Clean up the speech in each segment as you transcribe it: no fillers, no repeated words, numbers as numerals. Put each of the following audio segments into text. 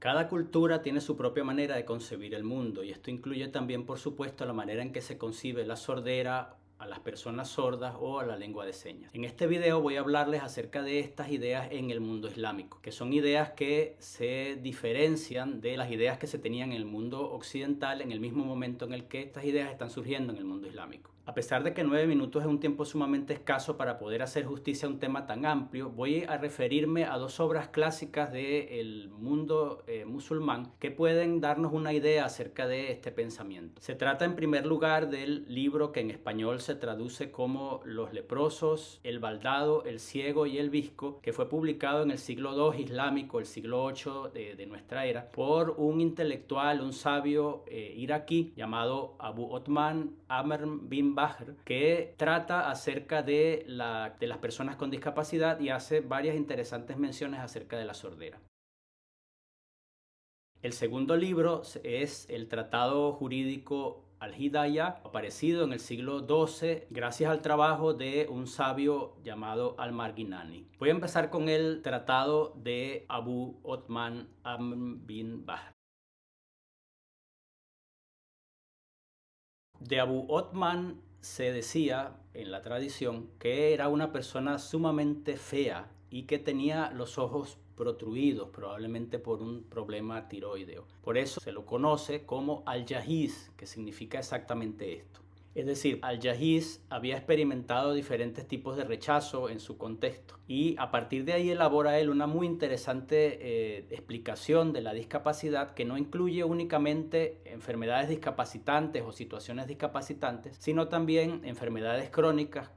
Cada cultura tiene su propia manera de concebir el mundo y esto incluye también, por supuesto, la manera en que se concibe la sordera a las personas sordas o a la lengua de señas. En este video voy a hablarles acerca de estas ideas en el mundo islámico, que son ideas que se diferencian de las ideas que se tenían en el mundo occidental en el mismo momento en el que estas ideas están surgiendo en el mundo islámico. A pesar de que 9 minutos es un tiempo sumamente escaso para poder hacer justicia a un tema tan amplio, voy a referirme a dos obras clásicas del mundo musulmán que pueden darnos una idea acerca de este pensamiento. Se trata en primer lugar del libro que en español se traduce como Los leprosos, el baldado, el ciego y el visco, que fue publicado en el siglo II islámico, el siglo VIII de nuestra era, por un intelectual, un sabio iraquí llamado Abu Othman Amr bin Bahr, que trata acerca de las personas con discapacidad y hace varias interesantes menciones acerca de la sordera. El segundo libro es el Tratado Jurídico Al-Hidayah, aparecido en el siglo XII gracias al trabajo de un sabio llamado Al-Marginani. Voy a empezar con el Tratado de Abu Othman Amr bin Bahr. De Abu Othman se decía en la tradición que era una persona sumamente fea y que tenía los ojos protruidos, probablemente por un problema tiroideo. Por eso se lo conoce como Al-Jahiz, que significa exactamente esto. Es decir, Al-Jahiz había experimentado diferentes tipos de rechazo en su contexto y a partir de ahí elabora él una muy interesante explicación de la discapacidad que no incluye únicamente enfermedades discapacitantes o situaciones discapacitantes, sino también enfermedades crónicas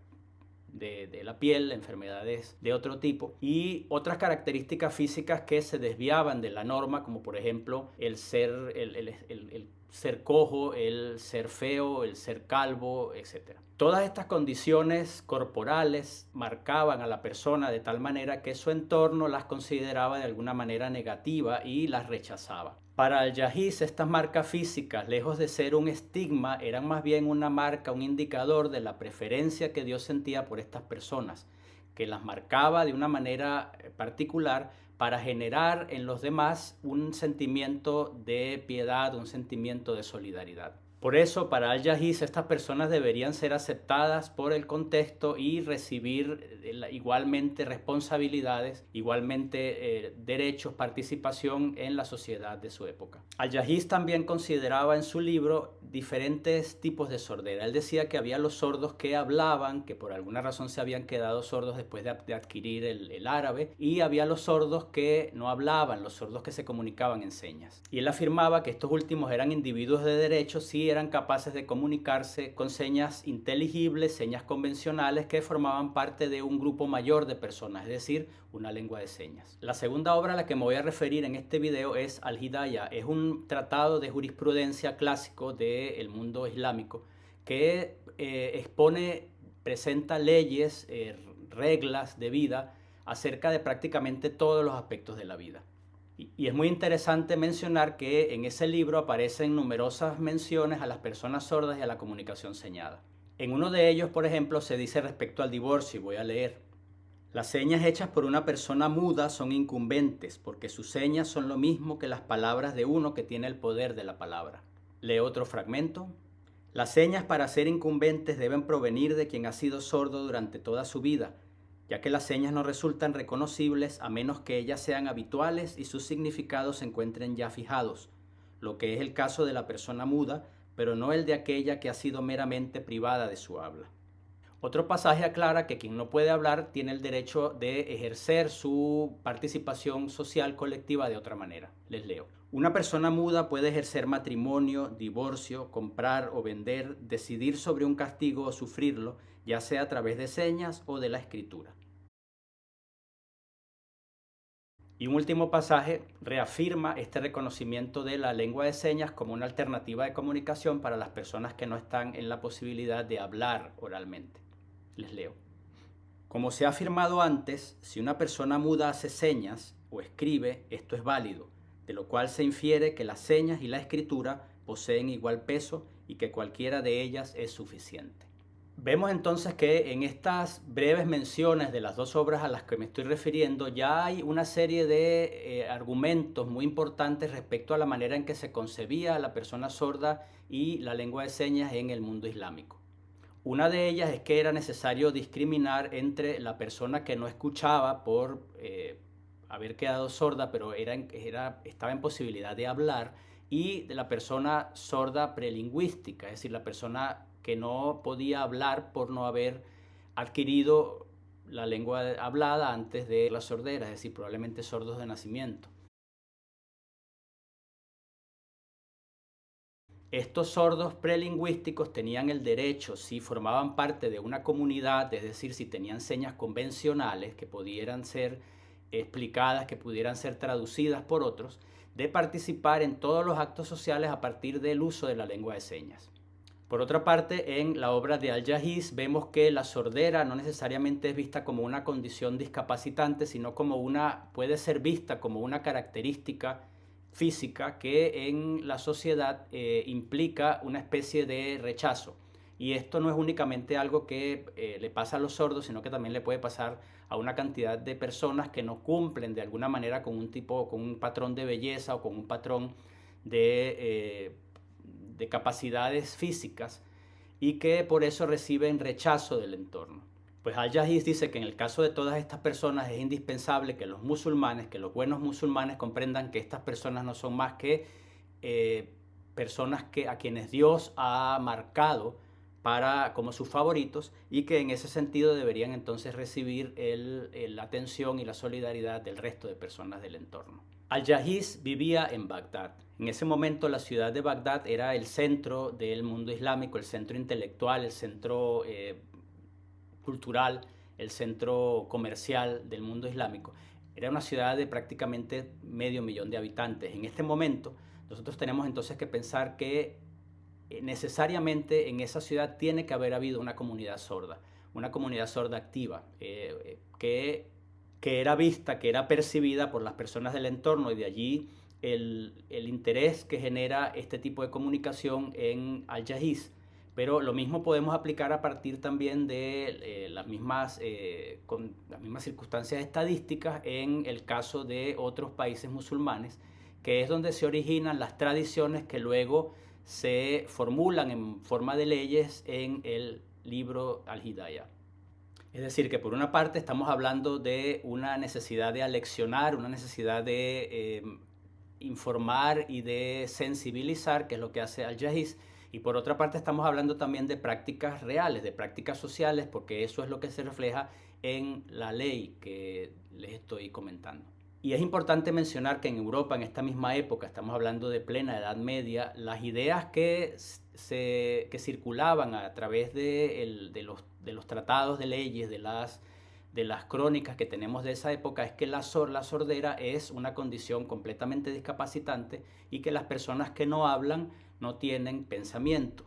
de la piel, enfermedades de otro tipo y otras características físicas que se desviaban de la norma, como por ejemplo el ser cojo, el ser feo, el ser calvo, etc. Todas estas condiciones corporales marcaban a la persona de tal manera que su entorno las consideraba de alguna manera negativa y las rechazaba. Para Al-Jahiz, estas marcas físicas, lejos de ser un estigma, eran más bien una marca, un indicador de la preferencia que Dios sentía por estas personas, que las marcaba de una manera particular para generar en los demás un sentimiento de piedad, un sentimiento de solidaridad. Por eso, para Al-Jahiz, estas personas deberían ser aceptadas por el contexto y recibir igualmente responsabilidades, igualmente derechos, participación en la sociedad de su época. Al-Jahiz también consideraba en su libro diferentes tipos de sordera. Él decía que había los sordos que hablaban, que por alguna razón se habían quedado sordos después de adquirir el árabe, y había los sordos que no hablaban, los sordos que se comunicaban en señas. Y él afirmaba que estos últimos eran individuos de derecho si eran capaces de comunicarse con señas inteligibles, señas convencionales que formaban parte de un grupo mayor de personas, es decir, una lengua de señas. La segunda obra a la que me voy a referir en este video es Al-Hidayah. Es un tratado de jurisprudencia clásico del mundo islámico que presenta leyes, reglas de vida acerca de prácticamente todos los aspectos de la vida. Y es muy interesante mencionar que en ese libro aparecen numerosas menciones a las personas sordas y a la comunicación señada. En uno de ellos, por ejemplo, se dice respecto al divorcio, y voy a leer: las señas hechas por una persona muda son incumbentes, porque sus señas son lo mismo que las palabras de uno que tiene el poder de la palabra. Leo otro fragmento. Las señas para ser incumbentes deben provenir de quien ha sido sordo durante toda su vida, ya que las señas no resultan reconocibles a menos que ellas sean habituales y sus significados se encuentren ya fijados, lo que es el caso de la persona muda, pero no el de aquella que ha sido meramente privada de su habla. Otro pasaje aclara que quien no puede hablar tiene el derecho de ejercer su participación social colectiva de otra manera. Les leo. Una persona muda puede ejercer matrimonio, divorcio, comprar o vender, decidir sobre un castigo o sufrirlo, ya sea a través de señas o de la escritura. Y un último pasaje reafirma este reconocimiento de la lengua de señas como una alternativa de comunicación para las personas que no están en la posibilidad de hablar oralmente. Les leo. Como se ha afirmado antes, si una persona muda hace señas o escribe, esto es válido, de lo cual se infiere que las señas y la escritura poseen igual peso y que cualquiera de ellas es suficiente. Vemos entonces que en estas breves menciones de las dos obras a las que me estoy refiriendo ya hay una serie de argumentos muy importantes respecto a la manera en que se concebía a la persona sorda y la lengua de señas en el mundo islámico. Una de ellas es que era necesario discriminar entre la persona que no escuchaba por haber quedado sorda, pero estaba en posibilidad de hablar, y de la persona sorda prelingüística, es decir, la persona que no podía hablar por no haber adquirido la lengua hablada antes de la sordera, es decir, probablemente sordos de nacimiento. Estos sordos prelingüísticos tenían el derecho, si formaban parte de una comunidad, es decir, si tenían señas convencionales que pudieran ser explicadas, que pudieran ser traducidas por otros, de participar en todos los actos sociales a partir del uso de la lengua de señas. Por otra parte, en la obra de Al-Jahiz vemos que la sordera no necesariamente es vista como una condición discapacitante, sino puede ser vista como una característica física que en la sociedad implica una especie de rechazo. Y esto no es únicamente algo que le pasa a los sordos, sino que también le puede pasar a una cantidad de personas que no cumplen de alguna manera con un patrón de belleza o con un patrón de capacidades físicas, y que por eso reciben rechazo del entorno. Pues Al-Jahiz dice que en el caso de todas estas personas es indispensable que los musulmanes, que los buenos musulmanes comprendan que estas personas no son más que personas a quienes Dios ha marcado como sus favoritos, y que en ese sentido deberían entonces recibir la atención y la solidaridad del resto de personas del entorno. Al-Jahiz vivía en Bagdad. En ese momento la ciudad de Bagdad era el centro del mundo islámico, el centro intelectual, el centro cultural, el centro comercial del mundo islámico. Era una ciudad de prácticamente 500.000 de habitantes. En este momento nosotros tenemos entonces que pensar que necesariamente en esa ciudad tiene que haber habido una comunidad sorda activa, que era vista, que era percibida por las personas del entorno, y de allí el interés que genera este tipo de comunicación en Al-Jahiz. Pero lo mismo podemos aplicar a partir también de con las mismas circunstancias estadísticas en el caso de otros países musulmanes, que es donde se originan las tradiciones que luego se formulan en forma de leyes en el libro Al-Hidayah. Es decir, que por una parte estamos hablando de una necesidad de aleccionar, una necesidad de informar y de sensibilizar, que es lo que hace Al-Jahiz, y por otra parte estamos hablando también de prácticas reales, de prácticas sociales, porque eso es lo que se refleja en la ley que les estoy comentando. Y es importante mencionar que en Europa, en esta misma época, estamos hablando de plena Edad Media, las ideas que circulaban a través de los tratados de leyes, de las crónicas que tenemos de esa época, es que la sordera es una condición completamente discapacitante y que las personas que no hablan no tienen pensamiento.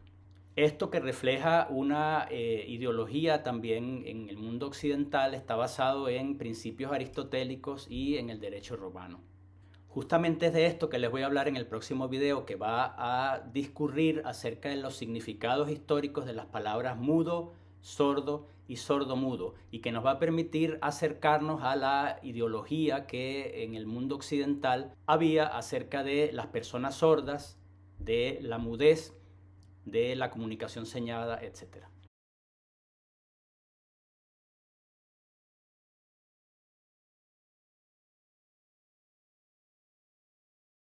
Esto, que refleja una ideología también en el mundo occidental, está basado en principios aristotélicos y en el derecho romano. Justamente es de esto que les voy a hablar en el próximo video, que va a discurrir acerca de los significados históricos de las palabras mudo, sordo y sordo-mudo, y que nos va a permitir acercarnos a la ideología que en el mundo occidental había acerca de las personas sordas, de la mudez, de la comunicación señalada, etc.